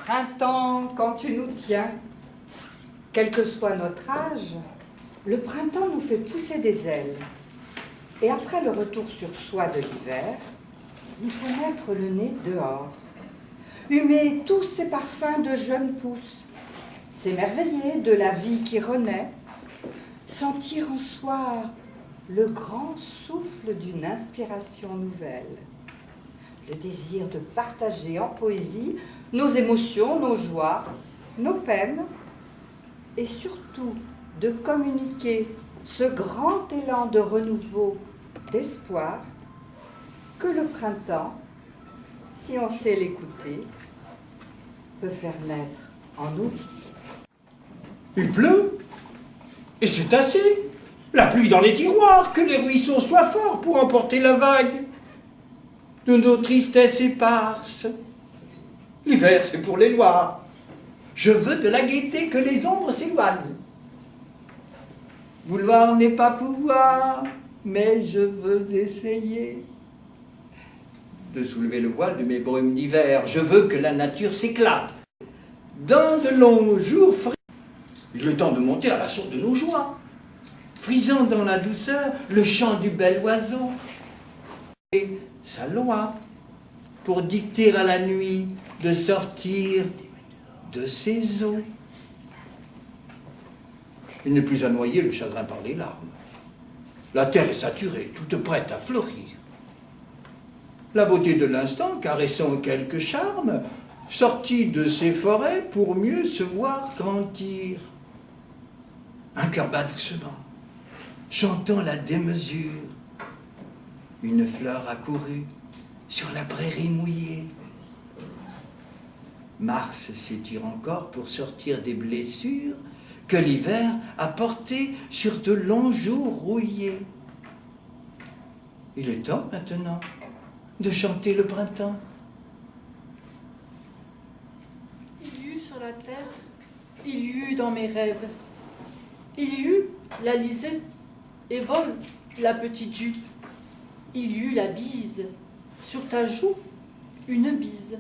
Printemps, quand tu nous tiens, quel que soit notre âge, le printemps nous fait pousser des ailes. Et après le retour sur soi de l'hiver, il faut mettre le nez dehors, humer tous ces parfums de jeunes pousses, s'émerveiller de la vie qui renaît, sentir en soi le grand souffle d'une inspiration nouvelle, le désir de partager en poésie nos émotions, nos joies, nos peines, et surtout de communiquer ce grand élan de renouveau, d'espoir, que le printemps, si on sait l'écouter, peut faire naître en nous. Il pleut, et c'est assez. La pluie dans les tiroirs, que les ruisseaux soient forts pour emporter la vague de nos tristesses éparses. L'hiver, c'est pour les lois. Je veux de la gaieté, que les ombres s'éloignent. Vouloir n'est pas pouvoir, mais je veux essayer de soulever le voile de mes brumes d'hiver. Je veux que la nature s'éclate dans de longs jours frais. Il est le temps de monter à la source de nos joies, frisant dans la douceur le chant du bel oiseau et sa loi pour dicter à la nuit de sortir de ses eaux. Il n'est plus à noyer le chagrin par les larmes. La terre est saturée, toute prête à fleurir. La beauté de l'instant, caressant quelques charmes, sortit de ses forêts pour mieux se voir grandir. Un cœur bat doucement, chantant la démesure. Une fleur accourut sur la prairie mouillée. Mars s'étire encore pour sortir des blessures que l'hiver a portées sur de longs jours rouillés. Il est temps maintenant de chanter le printemps. Il y eut sur la terre, il y eut dans mes rêves. Il y eut l'Alizé et vole la petite jupe. Il y eut la bise, sur ta joue, une bise.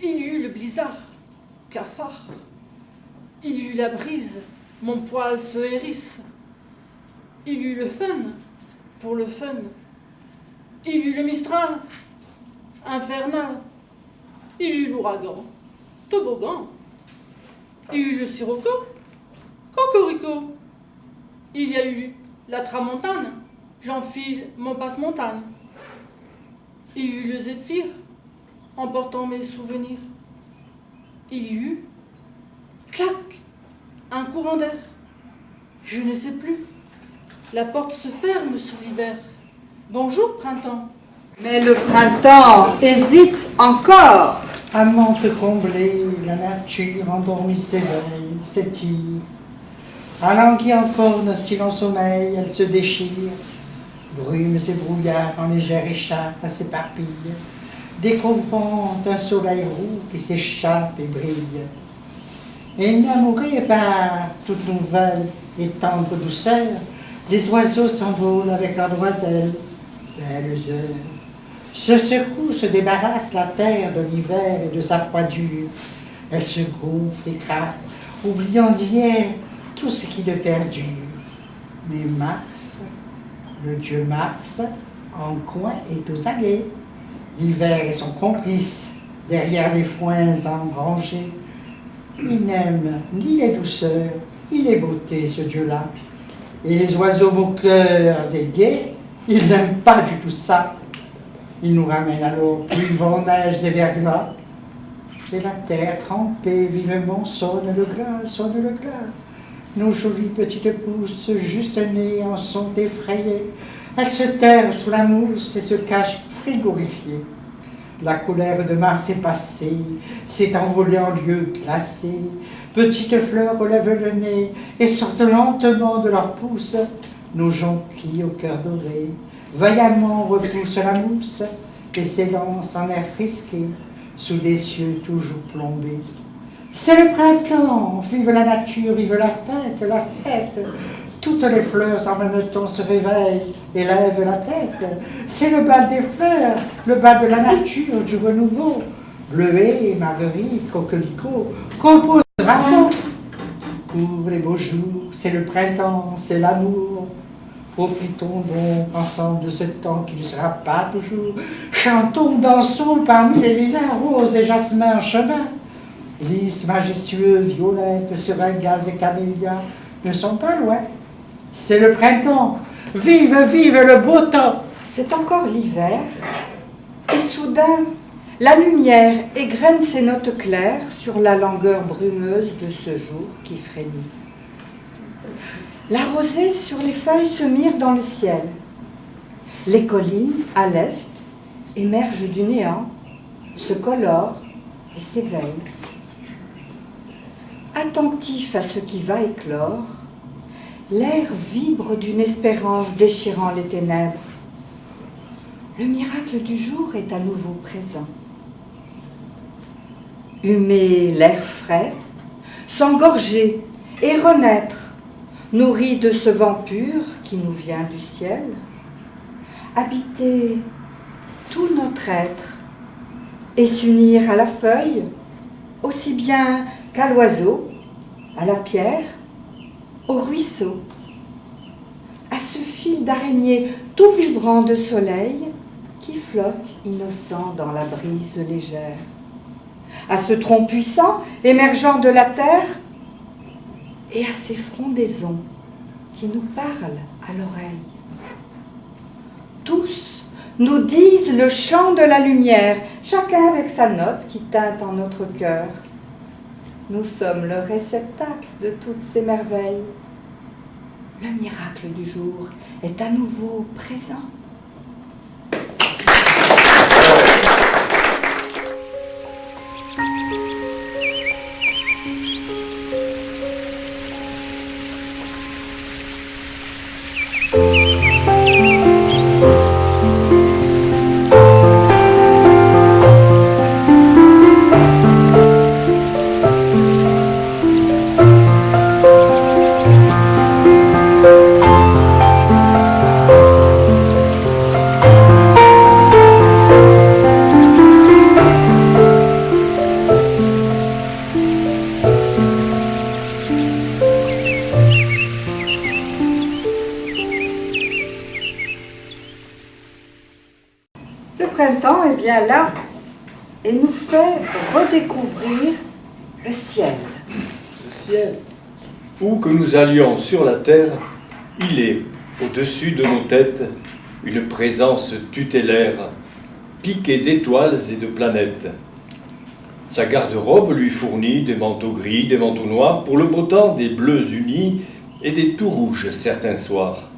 Il y eut le blizzard, cafard. Il y eut la brise, mon poil se hérisse. Il y eut le fun, pour le fun. Il y eut le mistral, infernal. Il y eut l'ouragan, toboggan. Il y eut le sirocco, cocorico. Il y a eu la tramontane, j'enfile mon passe-montagne. Il y eut le zéphyr, emportant mes souvenirs. Il y eut, clac, un courant d'air. Je ne sais plus. La porte se ferme sur l'hiver. Bonjour, printemps. Mais le printemps hésite encore. Amant comblé, la nature endormie s'éveille, s'étire. Alanguie encore nos silents sommeils, elle se déchire. Brumes et brouillards en légère écharpe s'éparpillent, découvrant un soleil roux qui s'échappe et brille. Énamourés par toute nouvelle et tendre douceur, les oiseaux s'envolent avec leurs bretelles, belles heures. Se secoue, se débarrasse la terre de l'hiver et de sa froidure. Elle se gonfle et craque, oubliant d'hier tout ce qui le perdure. Mais Mars, le dieu Mars, en coin est aux aguets. L'hiver est son complice, derrière les foins engrangés. Il n'aime ni les douceurs, ni les beautés, ce dieu-là. Et les oiseaux moqueurs et gais, il n'aime pas du tout ça. Il nous ramène alors pluie, vent, neige et verglas. Et la terre trempée vivement sonne le glas, sonne le glas. Nos jolies petites pousses, juste nées, en sont effrayées. Elles se terrent sous la mousse et se cachent frigorifiées. La colère de Mars est passée, s'est envolée en lieu glacé. Petites fleurs relèvent le nez et sortent lentement de leurs pousses. Nos jonquilles au cœur doré vaillamment repoussent la mousse et s'élancent en air frisqué sous des cieux toujours plombés. C'est le printemps, vive la nature, vive la fête, la fête. Toutes les fleurs en même temps se réveillent et lèvent la tête. C'est le bal des fleurs, le bal de la nature, du renouveau. Bleuets, marguerites, coquelicots, composent le drapeau. Courent les beaux jours, c'est le printemps, c'est l'amour. Profitons donc ensemble de ce temps qui ne sera pas toujours. Chantons, dansons parmi les lilas, roses et jasmins en chemin. Lys majestueux, violettes, seringas et camélias ne sont pas loin. C'est le printemps. Vive, vive le beau temps. C'est encore l'hiver, et soudain, la lumière égrène ses notes claires sur la langueur brumeuse de ce jour qui frémit. La rosée sur les feuilles se mire dans le ciel. Les collines, à l'est, émergent du néant, se colorent et s'éveillent. Attentif à ce qui va éclore, l'air vibre d'une espérance déchirant les ténèbres. Le miracle du jour est à nouveau présent. Humer l'air frais, s'engorger et renaître, nourri de ce vent pur qui nous vient du ciel, habiter tout notre être et s'unir à la feuille, aussi bien qu'à l'oiseau, à la pierre, au ruisseau, à ce fil d'araignée tout vibrant de soleil qui flotte innocent dans la brise légère, à ce tronc puissant émergeant de la terre et à ces frondaisons qui nous parlent à l'oreille. Tous nous disent le chant de la lumière, chacun avec sa note qui teinte en notre cœur. Nous sommes le réceptacle de toutes ces merveilles. Le miracle du jour est à nouveau présent. Le printemps est bien là et nous fait redécouvrir le ciel. Le ciel, où que nous allions sur la terre, il est, au-dessus de nos têtes, une présence tutélaire, piquée d'étoiles et de planètes. Sa garde-robe lui fournit des manteaux gris, des manteaux noirs, pour le beau temps des bleus unis et des tout rouges certains soirs.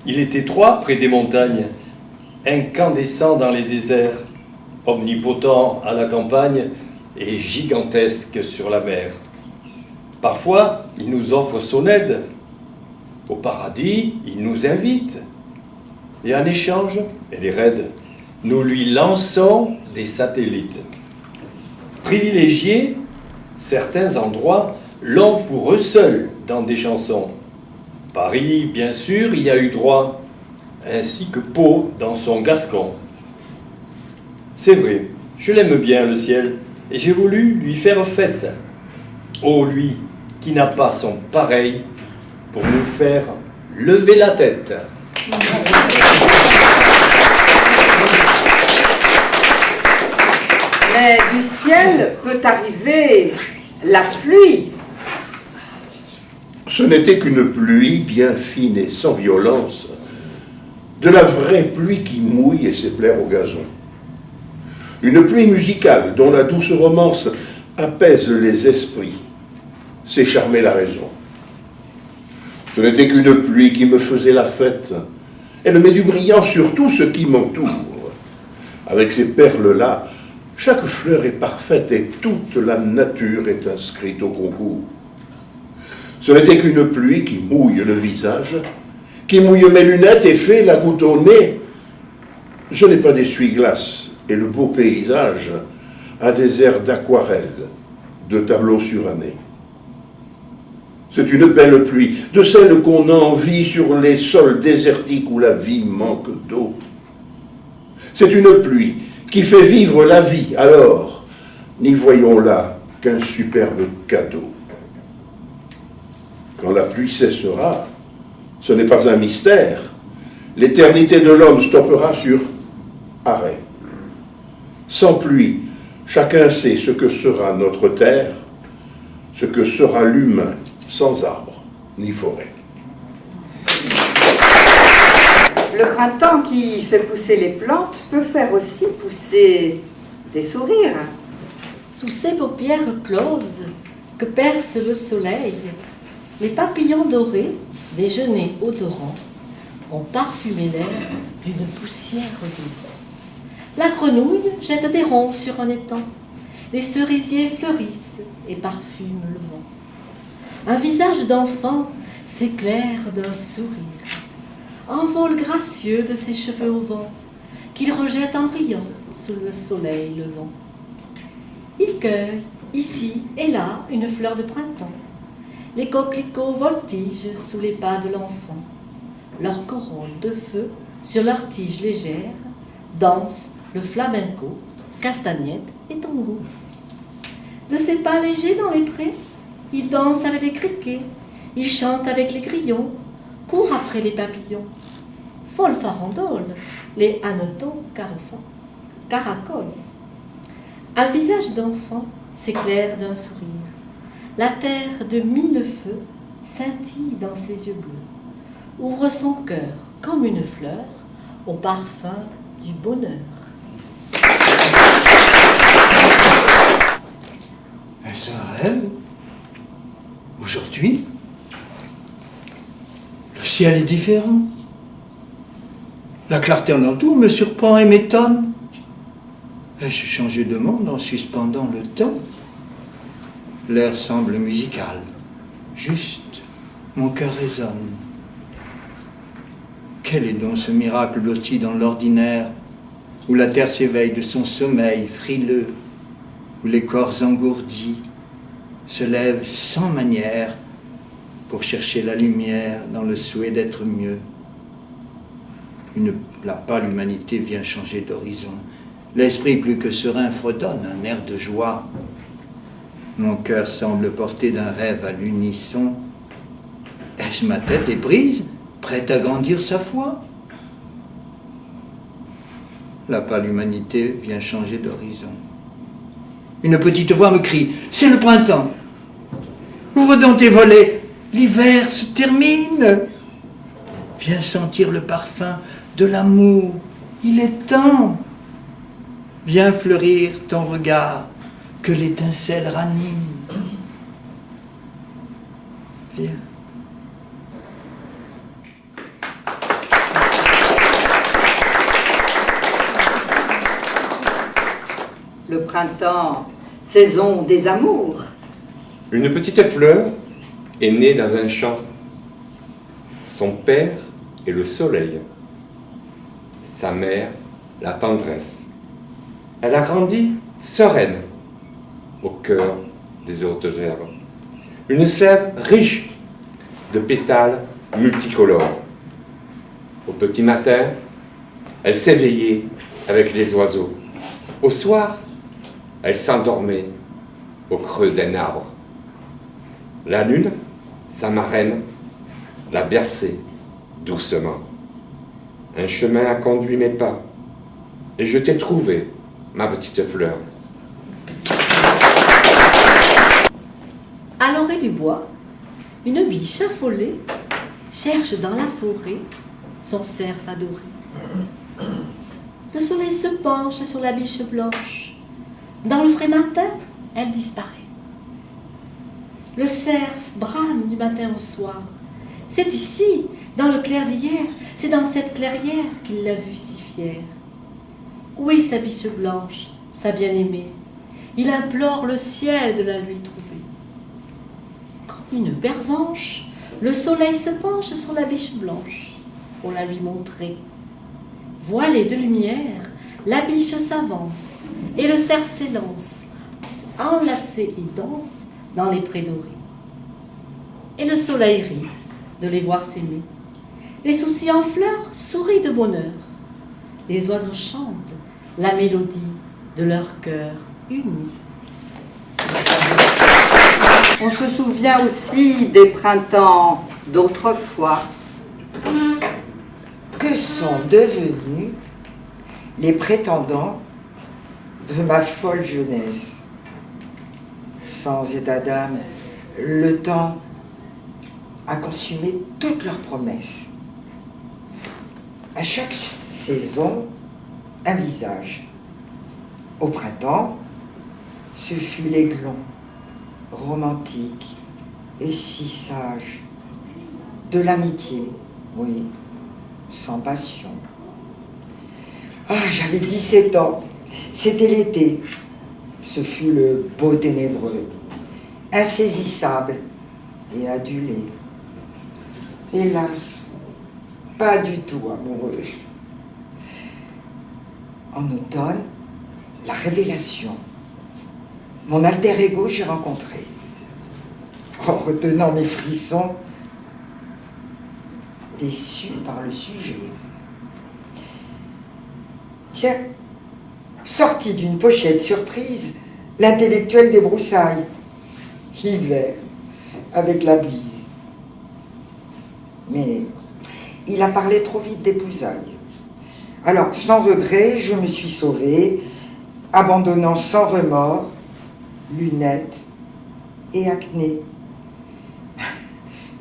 Il est étroit près des montagnes, incandescent dans les déserts, omnipotent à la campagne et gigantesque sur la mer. Parfois, il nous offre son aide. Au paradis, il nous invite. Et en échange, elle est raide, nous lui lançons des satellites. Privilégiés, certains endroits l'ont pour eux seuls dans des chansons. Paris, bien sûr, y a eu droit, ainsi que Pau dans son Gascon. C'est vrai, je l'aime bien le ciel, et j'ai voulu lui faire fête. Ô lui qui n'a pas son pareil, pour nous faire lever la tête. Mais du ciel peut arriver la pluie. Ce n'était qu'une pluie bien fine et sans violence, de la vraie pluie qui mouille et s'éplaire au gazon. Une pluie musicale dont la douce romance apaise les esprits, c'est charmer la raison. Ce n'était qu'une pluie qui me faisait la fête. Elle met du brillant sur tout ce qui m'entoure. Avec ces perles-là, chaque fleur est parfaite et toute la nature est inscrite au concours. Ce n'était qu'une pluie qui mouille le visage, qui mouille mes lunettes et fait la goutte au nez. Je n'ai pas d'essuie-glace et le beau paysage a des airs d'aquarelle, de tableaux surannés. C'est une belle pluie, de celle qu'on envie sur les sols désertiques où la vie manque d'eau. C'est une pluie qui fait vivre la vie, alors n'y voyons là qu'un superbe cadeau. Quand la pluie cessera, ce n'est pas un mystère, l'éternité de l'homme stoppera sur arrêt. Sans pluie, chacun sait ce que sera notre terre, ce que sera l'humain sans arbre ni forêt. Le printemps qui fait pousser les plantes peut faire aussi pousser des sourires. Sous ces paupières closes que perce le soleil, les papillons dorés, déjeuner odorant, ont parfumé l'air d'une poussière douce. La grenouille jette des ronds sur un étang. Les cerisiers fleurissent et parfument le vent. Un visage d'enfant s'éclaire d'un sourire, envol gracieux de ses cheveux au vent, qu'il rejette en riant sous le soleil levant. Il cueille ici et là une fleur de printemps. Les coquelicots voltigent sous les pas de l'enfant. Leurs corolles de feu sur leurs tiges légères dansent le flamenco, castagnette et tango. De ses pas légers dans les prés, il danse avec les criquets, il chante avec les grillons, court après les papillons. Folle farandole, les hannetons caracolent. Un visage d'enfant s'éclaire d'un sourire. La terre de mille feux scintille dans ses yeux bleus, ouvre son cœur comme une fleur au parfum du bonheur. Est-ce un rêve? Aujourd'hui, le ciel est différent. La clarté en entour me surprend et m'étonne. Ai-je changé de monde en suspendant le temps? L'air semble musical, juste, mon cœur résonne. Quel est donc ce miracle blotti dans l'ordinaire, où la terre s'éveille de son sommeil frileux, où les corps engourdis se lèvent sans manière pour chercher la lumière dans le souhait d'être mieux. La pâle humanité vient changer d'horizon. L'esprit plus que serein fredonne un air de joie. Mon cœur semble porter d'un rêve à l'unisson. Est-ce ma tête éprise, prête à grandir sa foi? La pâle humanité vient changer d'horizon. Une petite voix me crie, c'est le printemps. Ouvre donc tes volets, l'hiver se termine. Viens sentir le parfum de l'amour, il est temps. Viens fleurir ton regard, que l'étincelle ranime. Viens. Le printemps, saison des amours. Une petite fleur est née dans un champ. Son père est le soleil. Sa mère, la tendresse. Elle a grandi sereine, au cœur des hautes herbes. Une sève riche de pétales multicolores. Au petit matin, elle s'éveillait avec les oiseaux. Au soir, elle s'endormait au creux d'un arbre. La lune, sa marraine, la berçait doucement. Un chemin a conduit mes pas, et je t'ai trouvé, ma petite fleur. À l'orée du bois, une biche affolée cherche dans la forêt son cerf adoré. Le soleil se penche sur la biche blanche. Dans le frais matin, elle disparaît. Le cerf brame du matin au soir. C'est ici, dans le clair d'hier, c'est dans cette clairière qu'il l'a vue si fière. Où est sa biche blanche, sa bien-aimée? Il implore le ciel de la lui trouver. Comme une pervenche, le soleil se penche sur la biche blanche pour la lui montrer. Voilée de lumière, la biche s'avance et le cerf s'élance, enlacé et danse dans les prés dorés. Et le soleil rit de les voir s'aimer. Les soucis en fleurs sourient de bonheur. Les oiseaux chantent la mélodie de leur cœur uni. On se souvient aussi des printemps d'autrefois. Que sont devenus les prétendants de ma folle jeunesse? Sans état d'âme, le temps a consumé toutes leurs promesses. À chaque saison, un visage. Au printemps, ce fut l'aiglon, romantique et si sage. De l'amitié, oui, sans passion. Ah, j'avais 17 ans, c'était l'été. Ce fut le beau ténébreux, insaisissable et adulé. Hélas, pas du tout amoureux. En automne, la révélation. Mon alter ego, j'ai rencontré. En retenant mes frissons, déçu par le sujet. Tiens, sorti d'une pochette surprise, l'intellectuel des broussailles. L'hiver, avec la bise. Mais il a parlé trop vite d'épousailles. Alors, sans regret, je me suis sauvée, abandonnant sans remords lunettes et acné.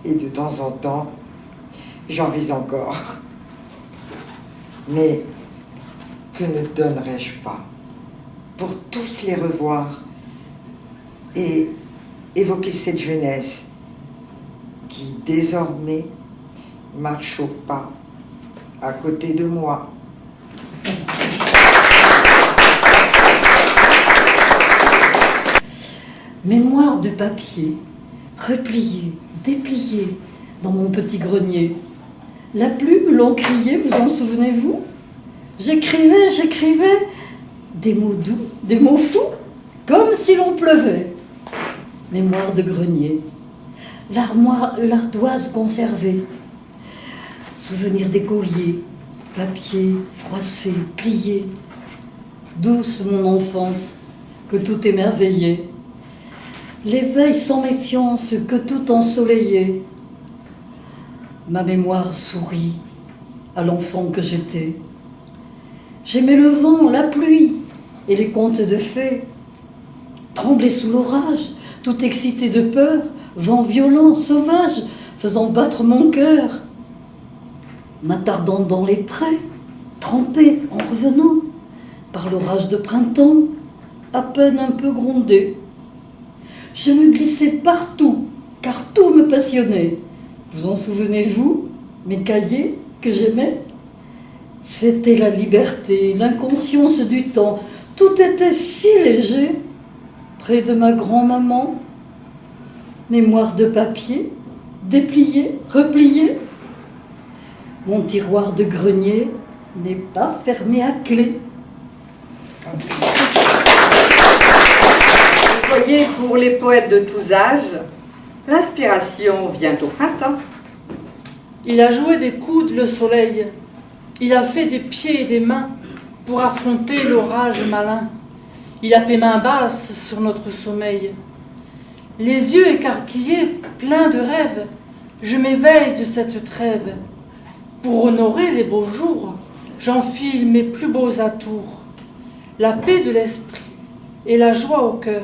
Et de temps en temps, j'en ris encore. Mais que ne donnerais-je pas pour tous les revoir et évoquer cette jeunesse qui désormais marche au pas à côté de moi. Mémoire de papier, repliée, dépliée dans mon petit grenier. La plume, l'encrier, vous en souvenez-vous? J'écrivais des mots doux, des mots fous, comme si l'on pleuvait. Mémoire de grenier, l'ardoise conservée. Souvenir des colliers, papier, froissé, plié. Douce mon enfance, que tout émerveillait. L'éveil sans méfiance, que tout ensoleillait. Ma mémoire sourit à l'enfant que j'étais. J'aimais le vent, la pluie et les contes de fées. Trembler sous l'orage, tout excité de peur, vent violent, sauvage, faisant battre mon cœur. M'attardant dans les prés, trempé en revenant, par l'orage de printemps, à peine un peu grondé. Je me glissais partout, car tout me passionnait. Vous en souvenez-vous, mes cahiers que j'aimais? C'était la liberté, l'inconscience du temps. Tout était si léger, près de ma grand-maman. Mémoire de papier, déplié, replié. Mon tiroir de grenier n'est pas fermé à clé. Vous voyez, pour les poètes de tous âges, l'inspiration vient au printemps. Il a joué des coudes le soleil, il a fait des pieds et des mains pour affronter l'orage malin. Il a fait main basse sur notre sommeil. Les yeux écarquillés, pleins de rêves, je m'éveille de cette trêve. Pour honorer les beaux jours, j'enfile mes plus beaux atours. La paix de l'esprit et la joie au cœur,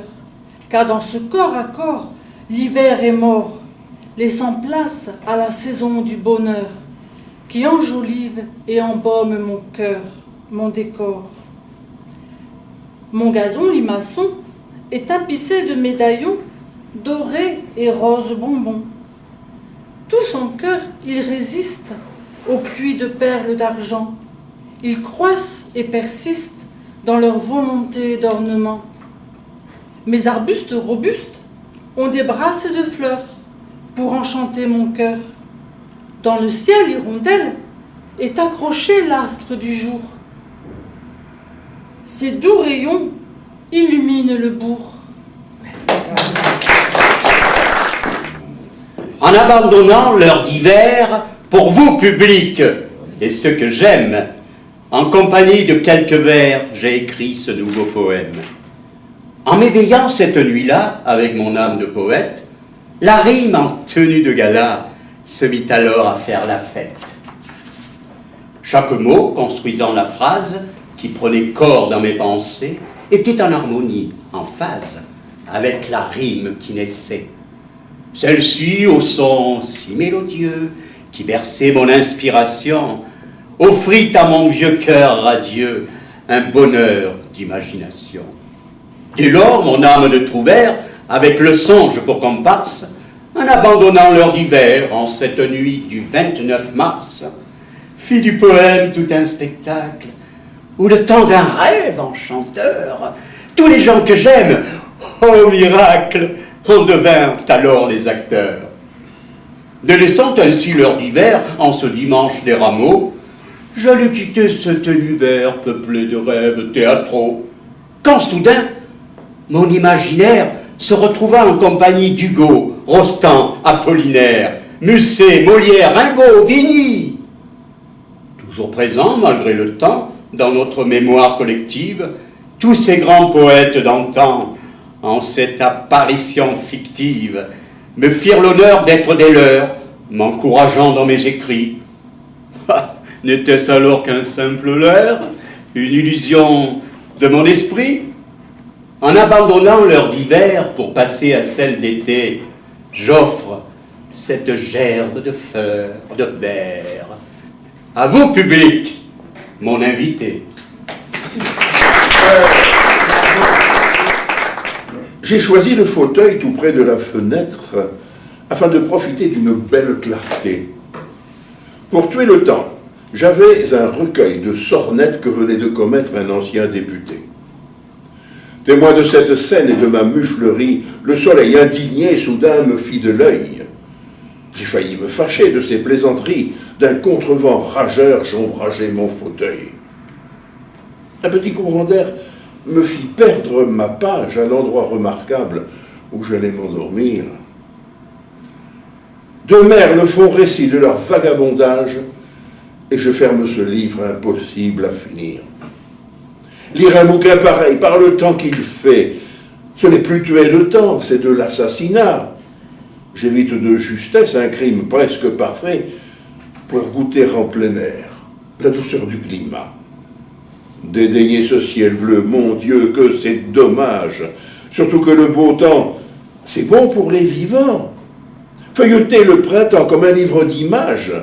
car dans ce corps à corps, l'hiver est mort, laissant place à la saison du bonheur, qui enjolive et embaume mon cœur, mon décor. Mon gazon limaçon est tapissé de médaillons dorés et roses bonbons. Tout son cœur, il résiste aux pluies de perles d'argent. Ils croissent et persistent dans leur volonté d'ornement. Mes arbustes robustes ont des brasses de fleurs pour enchanter mon cœur. Dans le ciel hirondelle est accroché l'astre du jour. Ses doux rayons illuminent le bourg. En abandonnant l'heure d'hiver, pour vous, public, et ceux que j'aime, En compagnie de quelques vers, j'ai écrit ce nouveau poème. En m'éveillant cette nuit-là, avec mon âme de poète, la rime en tenue de gala se mit alors à faire la fête. Chaque mot, construisant la phrase qui prenait corps dans mes pensées, était en harmonie, en phase, avec la rime qui naissait. Celle-ci, au son si mélodieux, qui berçait mon inspiration, offrit à mon vieux cœur radieux un bonheur d'imagination. Dès lors, mon âme de trouvère, avec le songe pour comparse, en abandonnant l'heure d'hiver, en cette nuit du 29 mars, fit du poème tout un spectacle, où le temps d'un rêve enchanteur, tous les gens que j'aime, oh miracle, en devinrent alors les acteurs. Délaissant ainsi l'heure d'hiver, en ce dimanche des rameaux, j'allais quitter cet univers peuplé de rêves théâtraux, quand soudain, mon imaginaire se retrouva en compagnie d'Hugo, Rostand, Apollinaire, Musset, Molière, Rimbaud, Vigny. Toujours présents, malgré le temps, dans notre mémoire collective, tous ces grands poètes d'antan, en cette apparition fictive, me firent l'honneur d'être des leurs, m'encourageant dans mes écrits. N'était-ce alors qu'un simple leurre, une illusion de mon esprit? En abandonnant l'heure d'hiver pour passer à celle d'été, j'offre cette gerbe de fleurs, de vers. À vous, public, mon invité. J'ai choisi le fauteuil tout près de la fenêtre afin de profiter d'une belle clarté. Pour tuer le temps, j'avais un recueil de sornettes que venait de commettre un ancien député. Témoin de cette scène et de ma muflerie, le soleil indigné soudain me fit de l'œil. J'ai failli me fâcher de ces plaisanteries. D'un contrevent rageur, j'ombrageais mon fauteuil. Un petit courant d'air me fit perdre ma page à l'endroit remarquable où j'allais m'endormir. Deux mères le font récit de leur vagabondage, et je ferme ce livre impossible à finir. Lire un bouquin pareil, par le temps qu'il fait, ce n'est plus tuer le temps, c'est de l'assassinat. J'évite de justesse un crime presque parfait pour goûter en plein air la douceur du climat. Dédaigner ce ciel bleu, mon Dieu, que c'est dommage. Surtout que le beau temps, c'est bon pour les vivants. Feuilleter le printemps comme un livre d'images,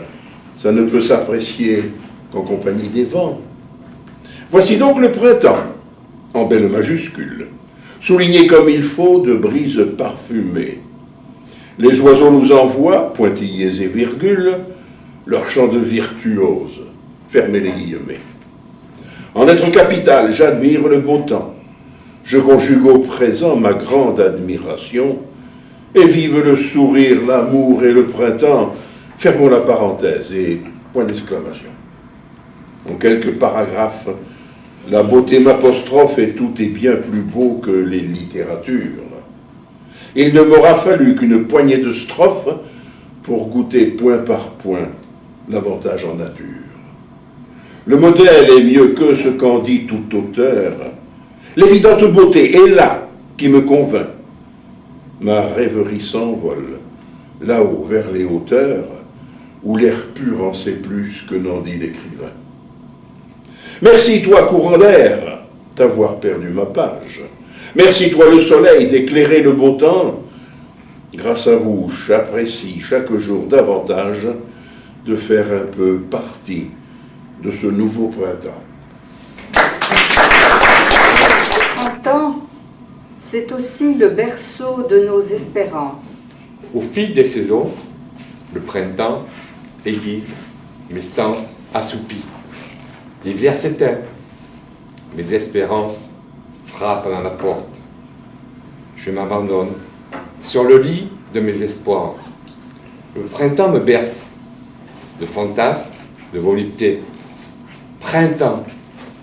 ça ne peut s'apprécier qu'en compagnie des vents. Voici donc le printemps, en belle majuscule, souligné comme il faut de brises parfumées. Les oiseaux nous envoient, pointillés et virgules, leur chant de virtuose. Fermez les guillemets. En lettres capitales, j'admire le beau temps. Je conjugue au présent ma grande admiration, et vive le sourire, l'amour et le printemps. Fermons la parenthèse et point d'exclamation. En quelques paragraphes, la beauté m'apostrophe et tout est bien plus beau que les littératures. Il ne m'aura fallu qu'une poignée de strophes pour goûter point par point l'avantage en nature. Le modèle est mieux que ce qu'en dit tout auteur. L'évidente beauté est là qui me convainc. Ma rêverie s'envole, là-haut vers les hauteurs, où l'air pur en sait plus que n'en dit l'écrivain. Merci, toi, courant d'air, d'avoir perdu ma page. Merci, toi, le soleil, d'éclairer le beau temps. Grâce à vous, j'apprécie chaque jour davantage de faire un peu partie de ce nouveau printemps. Printemps, c'est aussi le berceau de nos espérances. Au fil des saisons, le printemps aiguise mes sens assoupis. L'hiver s'éteint, mes espérances frappent à la porte. Je m'abandonne sur le lit de mes espoirs. Le printemps me berce de fantasmes, de volupté. Printemps,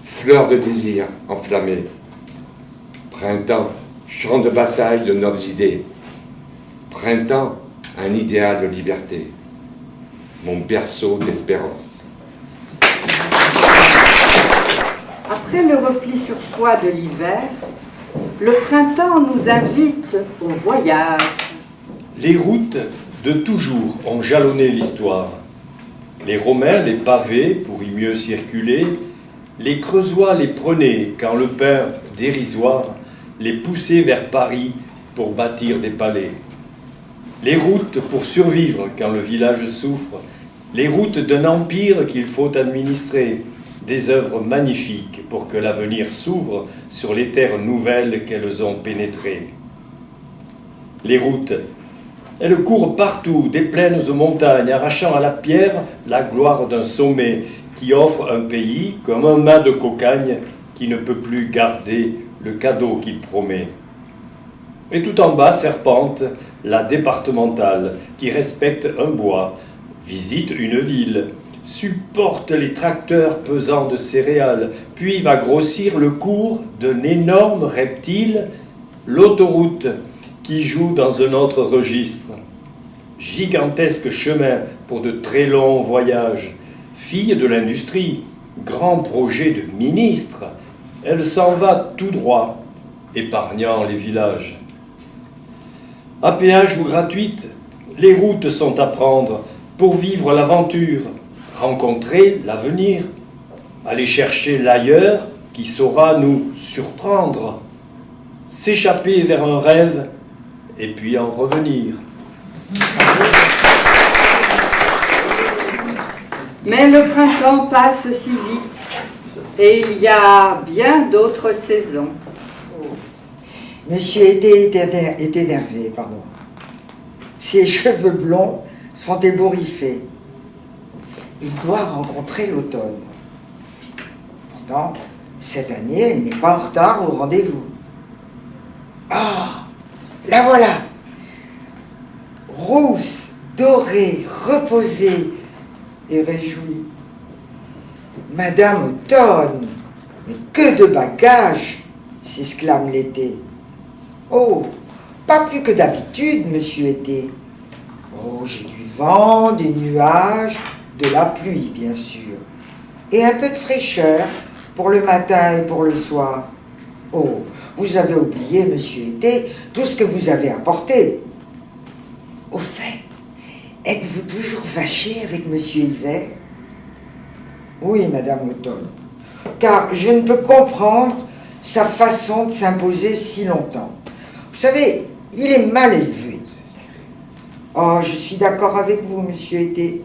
fleur de désir enflammée. Printemps, champ de bataille de nobles idées. Printemps, un idéal de liberté. Mon berceau d'espérance. Après le repli sur soi de l'hiver, le printemps nous invite au voyage. Les routes de toujours ont jalonné l'histoire. Les Romains les pavaient pour y mieux circuler, les Creusois les prenaient quand le pain dérisoire les poussait vers Paris pour bâtir des palais. Les routes pour survivre quand le village souffre, les routes d'un empire qu'il faut administrer, des œuvres magnifiques pour que l'avenir s'ouvre sur les terres nouvelles qu'elles ont pénétrées. Les routes, elles courent partout, des plaines aux montagnes, arrachant à la pierre la gloire d'un sommet qui offre un pays comme un mât de cocagne qui ne peut plus garder le cadeau qu'il promet. Et tout en bas serpente la départementale qui respecte un bois, visite une ville, supporte les tracteurs pesant de céréales, puis va grossir le cours d'un énorme reptile, l'autoroute, qui joue dans un autre registre. Gigantesque chemin pour de très longs voyages. Fille de l'industrie, grand projet de ministre, elle s'en va tout droit, épargnant les villages. À péage ou gratuite, les routes sont à prendre pour vivre l'aventure, rencontrer l'avenir, aller chercher l'ailleurs qui saura nous surprendre, s'échapper vers un rêve et puis en revenir. Mais le printemps passe si vite et il y a bien d'autres saisons. Monsieur est énervé, pardon. Ses cheveux blonds sont ébouriffés. Il doit rencontrer l'automne. Pourtant, cette année, il n'est pas en retard au rendez-vous. Ah, la voilà! Rousse, dorée, reposée et réjouie. Madame Automne, mais que de bagages! S'exclame l'été. Oh, pas plus que d'habitude, monsieur été. Oh, j'ai du vent, des nuages, de la pluie, bien sûr. Et un peu de fraîcheur pour le matin et pour le soir. Oh, vous avez oublié, monsieur été, tout ce que vous avez apporté. Au fait, êtes-vous toujours fâché avec monsieur Hiver? Oui, madame Automne, car je ne peux comprendre sa façon de s'imposer si longtemps. Vous savez, il est mal élevé. Oh, je suis d'accord avec vous, monsieur été.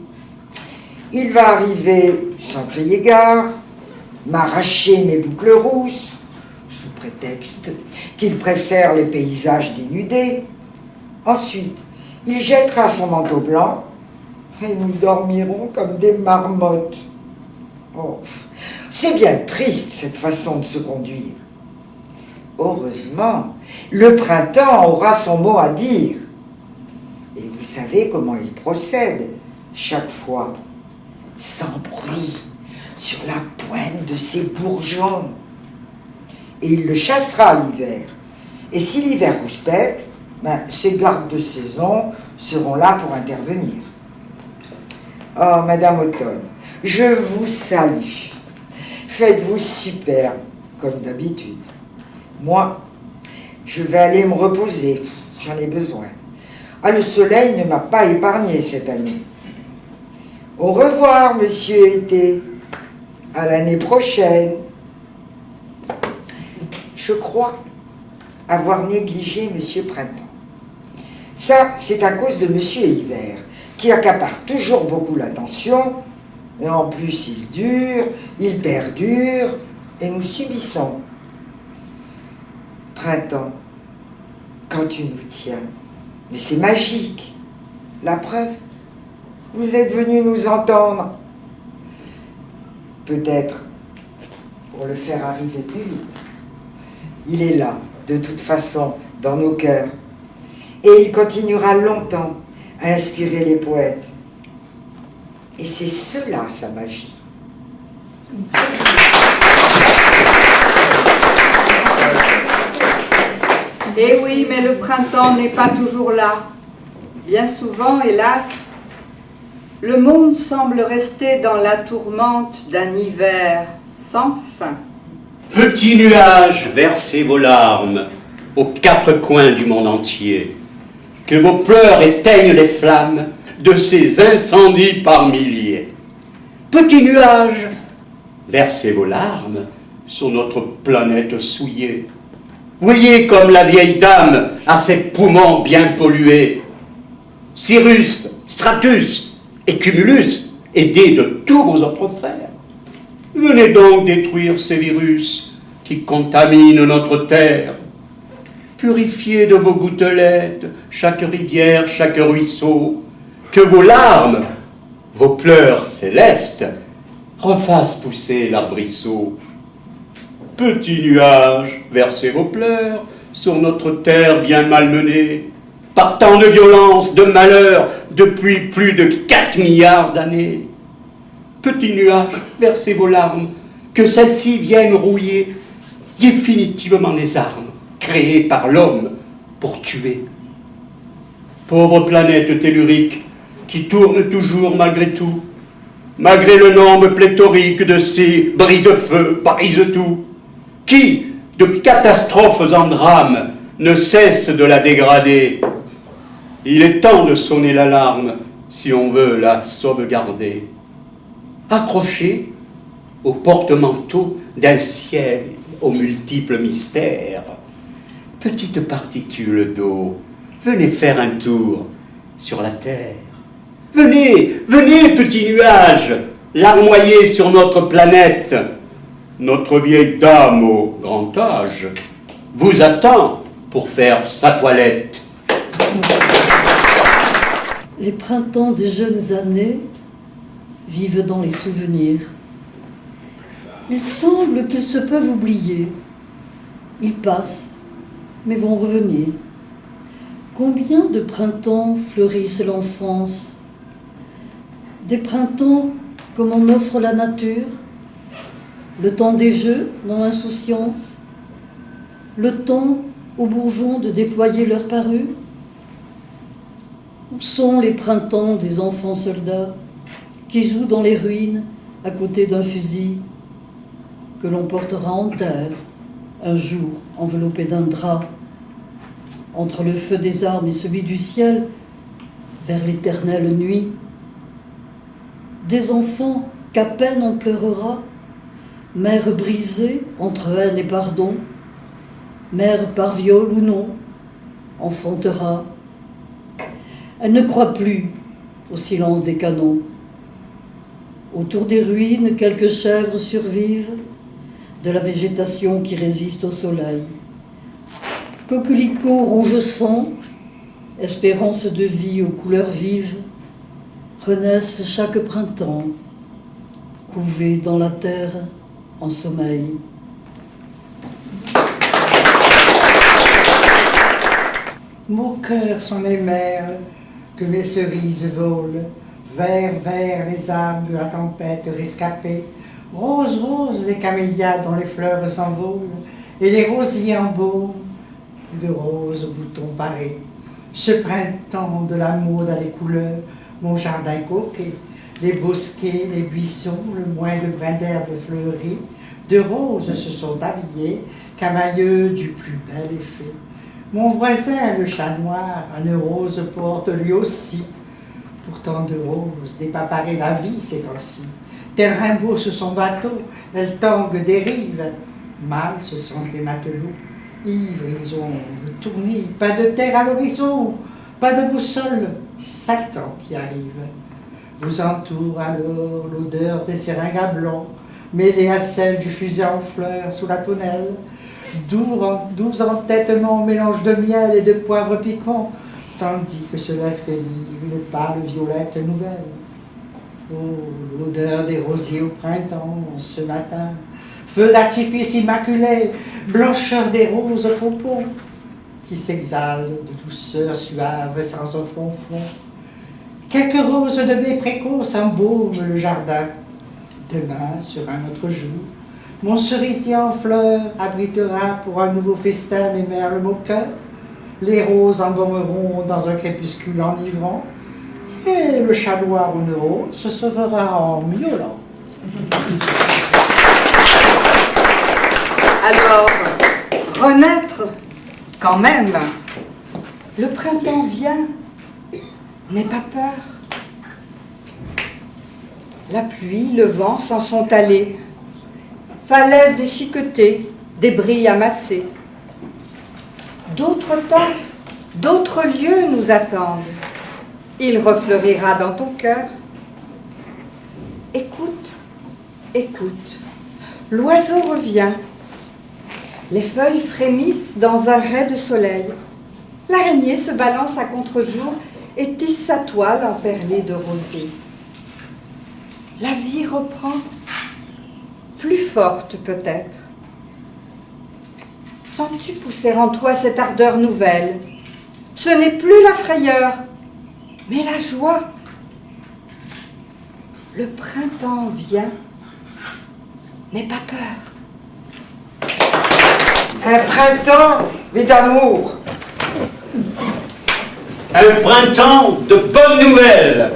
Il va arriver sans crier gare, m'arracher mes boucles rousses, sous prétexte qu'il préfère les paysages dénudés. Ensuite, il jettera son manteau blanc et nous dormirons comme des marmottes. Oh, c'est bien triste cette façon de se conduire. Heureusement, le printemps aura son mot à dire. Et vous savez comment il procède chaque fois, sans bruit, sur la pointe de ses bourgeons. Et il le chassera l'hiver. Et si l'hiver rouspète, ses gardes de saison seront là pour intervenir. Oh, Madame Automne, je vous salue. Faites-vous superbe, comme d'habitude. Moi, je vais aller me reposer. J'en ai besoin. Ah, le soleil ne m'a pas épargné cette année. Au revoir, monsieur été. À l'année prochaine. Je crois avoir négligé monsieur Printemps. Ça, c'est à cause de monsieur Hiver, qui accapare toujours beaucoup l'attention, et en plus il dure, il perdure, et nous subissons. Printemps, quand tu nous tiens, mais c'est magique. La preuve, vous êtes venu nous entendre. Peut-être pour le faire arriver plus vite. Il est là, de toute façon, dans nos cœurs. Et il continuera longtemps à inspirer les poètes. Et c'est cela, sa magie. Eh oui, mais le printemps n'est pas toujours là. Bien souvent, hélas, le monde semble rester dans la tourmente d'un hiver sans fin. Petits nuages, versez vos larmes aux quatre coins du monde entier. Que vos pleurs éteignent les flammes de ces incendies par milliers. Petits nuages, versez vos larmes sur notre planète souillée. Voyez comme la vieille dame a ses poumons bien pollués. Cyrus, Stratus et Cumulus, aidés de tous vos autres frères. Venez donc détruire ces virus qui contaminent notre terre. Purifiez de vos gouttelettes chaque rivière, chaque ruisseau. Que vos larmes, vos pleurs célestes, refassent pousser l'arbrisseau. Petits nuages, versez vos pleurs sur notre terre bien malmenée, par tant de violence, de malheur, depuis plus de 4 milliards d'années. Petits nuages, versez vos larmes, que celles-ci viennent rouiller définitivement les armes créées par l'homme pour tuer. Pauvre planète tellurique qui tourne toujours malgré tout, malgré le nombre pléthorique de ces brise-feu, brise-tout, qui, de catastrophes en drames, ne cesse de la dégrader. Il est temps de sonner l'alarme si on veut la sauvegarder. Accrochée au porte-manteau d'un ciel aux multiples mystères, petites particules d'eau, venez faire un tour sur la terre. Venez, venez, petits nuages, larmoyer sur notre planète. Notre vieille dame au grand âge vous attend pour faire sa toilette. Les printemps des jeunes années vivent dans les souvenirs. Il semble qu'ils se peuvent oublier. Ils passent, mais vont revenir. Combien de printemps fleurissent l'enfance? Des printemps comme en offre la nature, le temps des jeux dans l'insouciance, le temps aux bourgeons de déployer leur parure. Où sont les printemps des enfants soldats qui jouent dans les ruines à côté d'un fusil que l'on portera en terre un jour enveloppé d'un drap, entre le feu des armes et celui du ciel, vers l'éternelle nuit. Des enfants qu'à peine on pleurera, mère brisée entre haine et pardon, mère par viol ou non, enfantera. Elle ne croit plus au silence des canons. Autour des ruines, quelques chèvres survivent de la végétation qui résiste au soleil. Coquelicots rouge sang, espérance de vie aux couleurs vives, renaissent chaque printemps, couvés dans la terre en sommeil. Mon cœur sont les merles que mes cerises volent, vert, vert les arbres de la tempête rescapée, rose, rose les camélias dont les fleurs s'envolent, et les rosiers en baume, de roses boutons parés. Ce printemps de l'amour dans les couleurs, mon jardin coquet, les bosquets, les buissons, le moins de brins d'herbe fleuris, de roses se sont habillés, camailleux du plus bel effet. Mon voisin, le chat noir, une rose porte lui aussi. Pourtant de roses n'est pas parée la vie ces temps-ci. Tel Rimbaud sur son bateau, elle tangue des rives. Mal se sentent les matelots. Ivres, ils ont le tournis, pas de terre à l'horizon, pas de boussole, Satan qui arrive. Vous entoure alors l'odeur des seringas blancs, mêlée à celle du fusain en fleurs sous la tonnelle. 12 entêtements, mélange de miel et de poivre piquant, tandis que se laisse cueillir une pâle violette nouvelle. Oh, l'odeur des rosiers au printemps, ce matin, feu d'artifice immaculé, blancheur des roses pompons, qui s'exhalent de douceur suave sans un flonflon. Quelques roses de baie précoce embaument le jardin. Demain, sur un autre jour, mon cerisier en fleurs abritera pour un nouveau festin mes merles moqueurs. Les roses embaumeront dans un crépuscule enivrant, et le chat noir ou rose se sauvera en miaulant. Alors, renaître, quand même. Le printemps vient. N'aie pas peur. La pluie, le vent s'en sont allés. Falaises déchiquetées, débris amassés. D'autres temps, d'autres lieux nous attendent. Il refleurira dans ton cœur. Écoute, écoute. L'oiseau revient. Les feuilles frémissent dans un ray de soleil. L'araignée se balance à contre-jour et tisse sa toile emperlée de rosée. La vie reprend, plus forte peut-être. Sens-tu pousser en toi cette ardeur nouvelle? Ce n'est plus la frayeur, mais la joie. Le printemps vient. N'aie pas peur. Un printemps, mais d'amour. Un printemps de bonnes nouvelles.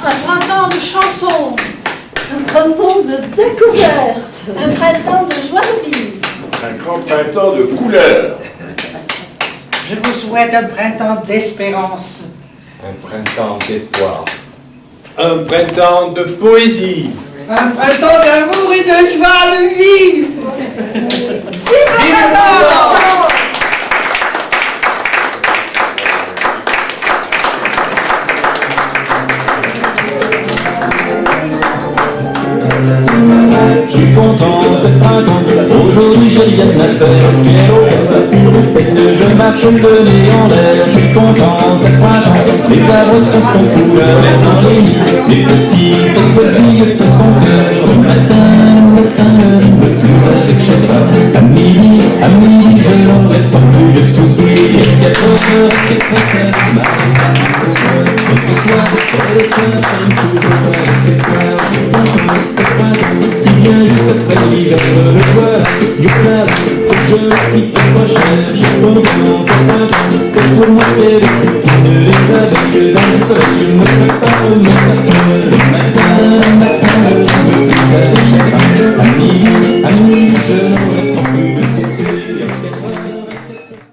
Un printemps de chansons. Un printemps de découverte. Un printemps de joie de vivre. Un grand printemps de couleurs. Je vous souhaite un printemps d'espérance. Un printemps d'espoir. Un printemps de poésie. Un printemps d'amour et de joie de vivre. Vive le printemps! Je suis content, c'est le printemps. Aujourd'hui j'ai rien à faire. Je marche le nez en l'air. Je suis content, c'est le printemps. Les arbres sont en couleur dans les nids. Les petits s'écoisillent tout son cœur. Le matin, le plus avec chagrin. À midi, je n'aurai pas plus de soucis. 4 heures, 4 heures, notre soir, le soir, j'aime toujours avec espoir. Je suis content, c'est le printemps qui vient juste après l'hiver. Le voilà, youhla, c'est joli, c'est pas cher. Je suis content, c'est le printemps, c'est pour moi qu'elle est qui ne les abeilles dans le soleil.